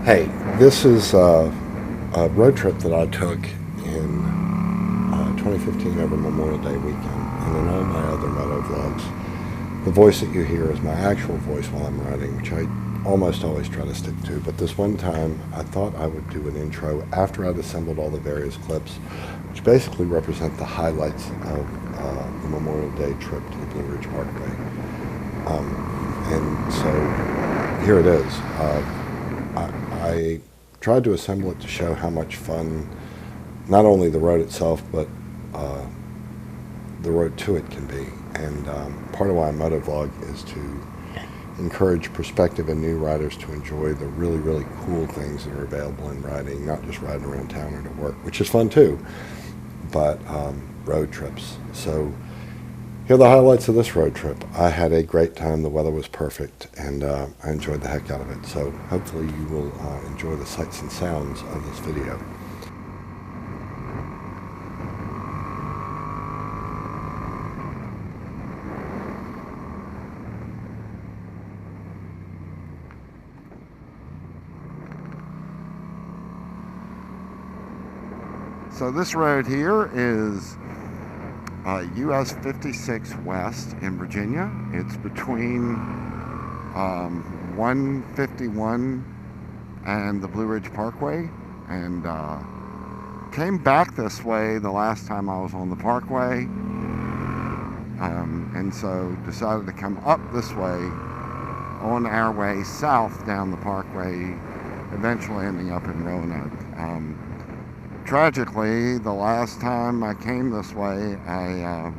Hey, this is a road trip that I took in 2015 over Memorial Day weekend, and in all my other moto vlogs, the voice that you hear is my actual voice while I'm riding, which I almost always try to stick to. But this one time, I thought I would do an intro after I'd assembled all the various clips, which basically represent the highlights of the Memorial Day trip to the Blue Ridge Parkway. And so here it is. I tried to assemble it to show how much fun not only the road itself, but the road to it can be. And part of why I motovlog is to encourage prospective and new riders to enjoy the really, really cool things that are available in riding, not just riding around town or to work, which is fun too, but road trips. So here are the highlights of this road trip. I had a great time. The weather was perfect, and I enjoyed the heck out of it. So hopefully you will enjoy the sights and sounds of this video. So this road here is US 56 West in Virginia. It's between 151 and the Blue Ridge Parkway, and came back this way the last time I was on the Parkway, and so decided to come up this way on our way south down the Parkway, eventually ending up in Roanoke. Tragically, the last time I came this way, I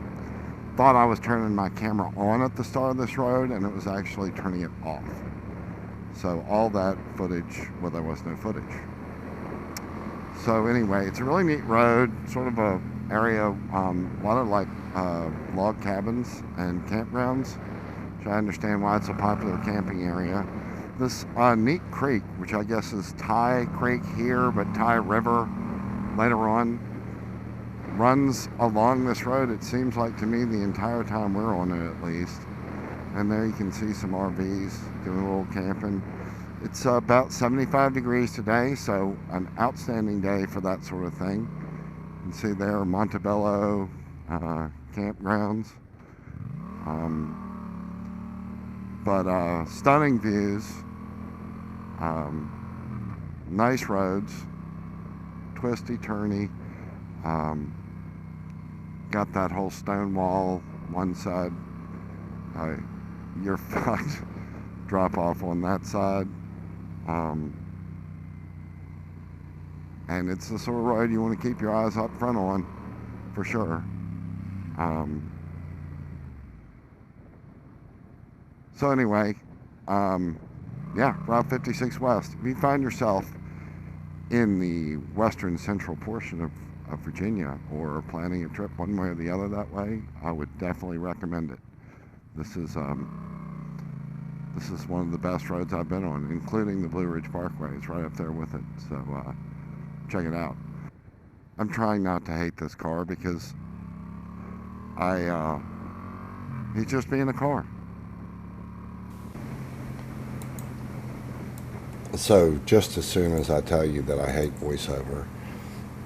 thought I was turning my camera on at the start of this road, and it was actually turning it off. So all that footage, well, there was no footage. So anyway, it's a really neat road, sort of a area, a lot of like log cabins and campgrounds, which I understand why it's a popular camping area. This neat creek, which I guess is Ty Creek here, but Ty River later on, runs along this road, it seems like to me, the entire time we're on it at least. And there you can see some RVs doing a little camping. It's about 75 degrees today, so an outstanding day for that sort of thing. You can see there Montebello campgrounds. But stunning views, nice roads, twisty, turny, got that whole stone wall one side, you're fucked, drop off on that side, and it's the sort of road you want to keep your eyes up front on, for sure. So anyway, yeah, Route 56 West. If you find yourself in the western central portion of Virginia, or planning a trip one way or the other that way, I would definitely recommend it. This is one of the best roads I've been on, including the Blue Ridge Parkway. It's right up there with it, so check it out. I'm trying not to hate this car because he's just being a car. So just as soon as I tell you that I hate voiceover,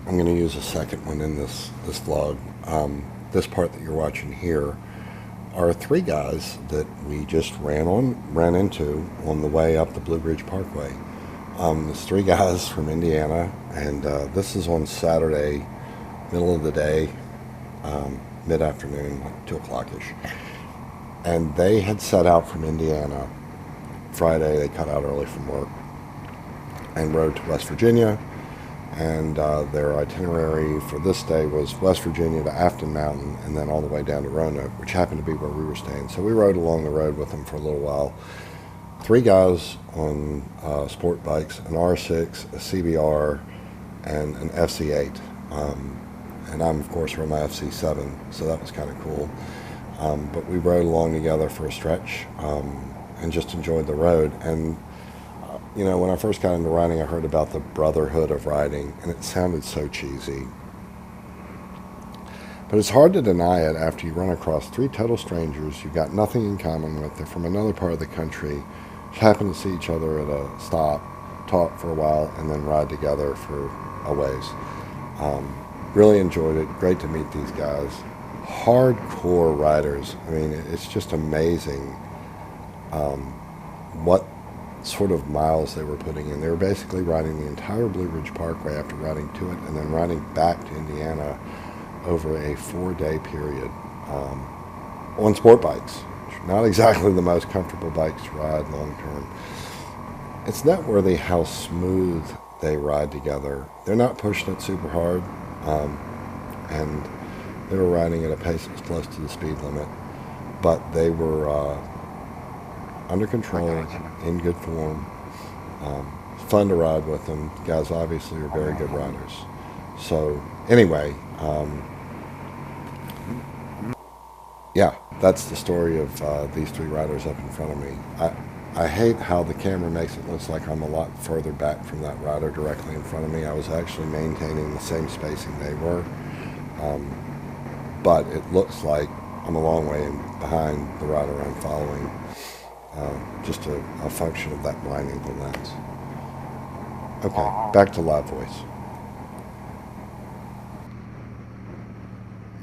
I'm going to use a second one in this vlog. This part that you're watching here are three guys that we just ran into on the way up the Blue Ridge Parkway. There's three guys from Indiana, and this is on Saturday, middle of the day, mid-afternoon, like 2 o'clock-ish. And they had set out from Indiana Friday. They cut out early from work and rode to West Virginia, and their itinerary for this day was West Virginia to Afton Mountain and then all the way down to Roanoke, which happened to be where we were staying. So we rode along the road with them for a little while. Three guys on sport bikes, an R6, a CBR, and an FC8. And I'm, of course, from my FC7, so that was kind of cool. But we rode along together for a stretch and just enjoyed the road. And you know, when I first got into riding, I heard about the brotherhood of riding, and it sounded so cheesy. But it's hard to deny it after you run across three total strangers you've got nothing in common with. They're from another part of the country, happen to see each other at a stop, talk for a while, and then ride together for a ways. Really enjoyed it. Great to meet these guys. Hardcore riders. I mean, it's just amazing what sort of miles they were putting in. They were basically riding the entire Blue Ridge Parkway after riding to it, and then riding back to Indiana over a 4-day period on sport bikes. Not exactly the most comfortable bikes to ride long term. It's noteworthy how smooth they ride together. They're not pushing it super hard, and they were riding at a pace that was close to the speed limit, but they were under control, in good form. Fun to ride with them. Guys obviously are very good riders. So anyway, yeah, that's the story of these three riders up in front of me. I hate how the camera makes it look like I'm a lot further back from that rider directly in front of me. I was actually maintaining the same spacing they were, but it looks like I'm a long way behind the rider I'm following. Just a function of that blind angle lens. Okay, back to live voice.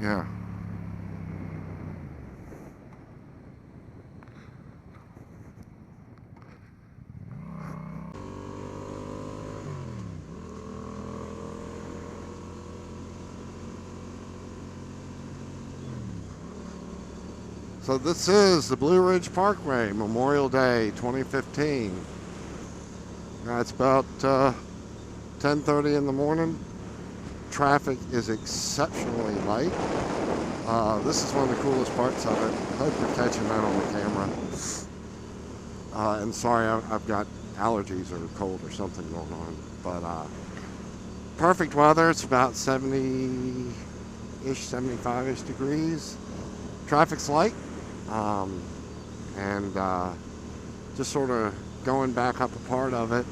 Yeah. So this is the Blue Ridge Parkway, Memorial Day 2015. It's about 10:30 in the morning. Traffic is exceptionally light. This is one of the coolest parts of it. I hope you're catching that on the camera. And sorry, I've got allergies or cold or something going on. But perfect weather. It's about 70-ish, 75-ish degrees. Traffic's light. And just sort of going back up a part of it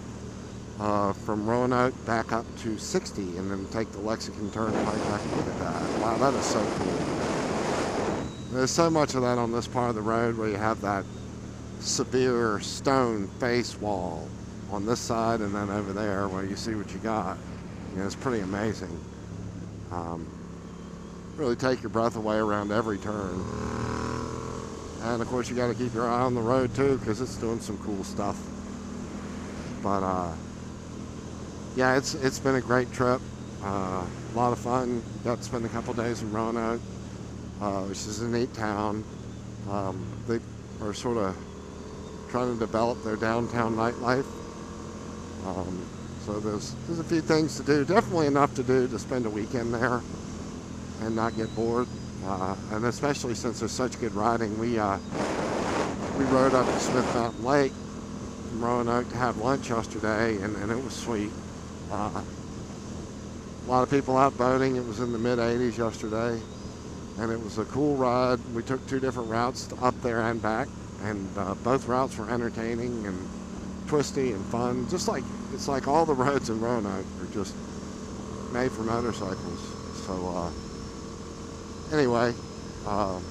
from Roanoke back up to 60, and then take the Lexington Turnpike back. Look at that. Wow, that is so cool. There's so much of that on this part of the road where you have that severe stone face wall on this side, and then over there where you see what you got. You know, it's pretty amazing. Really take your breath away around every turn. And of course you got to keep your eye on the road too, because it's doing some cool stuff. But yeah, it's been a great trip. A lot of fun. Got to spend a couple days in Roanoke, which is a neat town. They are sort of trying to develop their downtown nightlife. So there's a few things to do. Definitely enough to do to spend a weekend there and not get bored. And especially since there's such good riding, we rode up to Smith Mountain Lake from Roanoke to have lunch yesterday, and it was sweet. A lot of people out boating. It was in the mid-80s yesterday, and it was a cool ride. We took 2 different routes up there and back, and both routes were entertaining and twisty and fun. Just like it's like all the roads in Roanoke are just made for motorcycles. So anyway, yeah,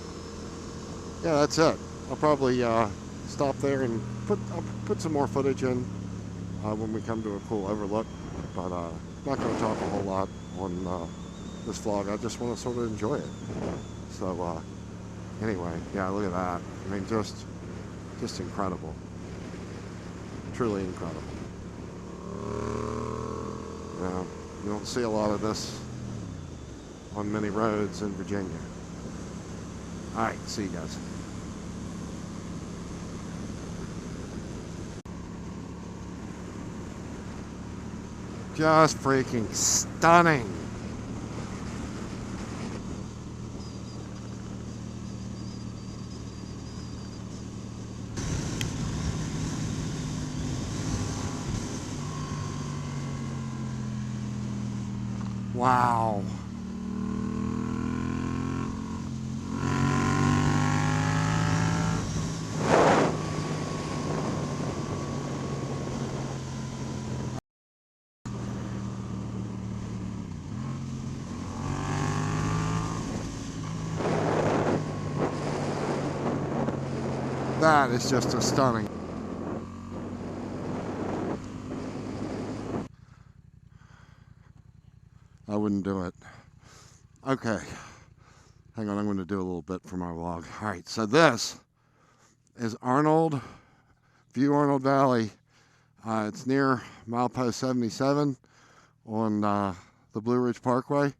that's it. I'll probably stop there and I'll put some more footage in when we come to a cool overlook. But not going to talk a whole lot on this vlog. I just want to sort of enjoy it. So anyway, yeah, look at that. I mean, just incredible. Truly incredible. You don't see a lot of this on many roads in Virginia. All right, see you guys. Just freaking stunning. Wow. That is just a stunning. wouldn't do it. Okay. Hang on, I'm going to do a little bit for my vlog. All right, so this is Arnold, View Arnold Valley. It's near milepost 77 on the Blue Ridge Parkway.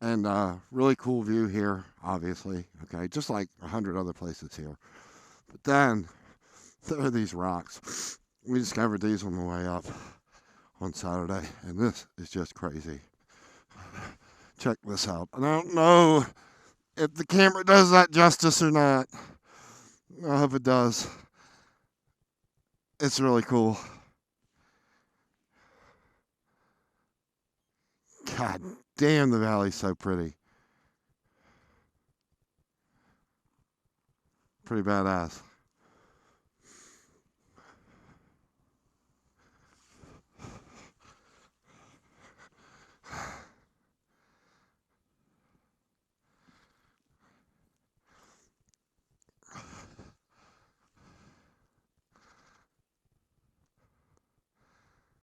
And really cool view here, obviously. Okay, just like 100 other places here. But then, there are these rocks. We discovered these on the way up on Saturday. And this is just crazy. Check this out. And I don't know if the camera does that justice or not. I hope it does. It's really cool. God damn, the valley's so pretty. Pretty badass.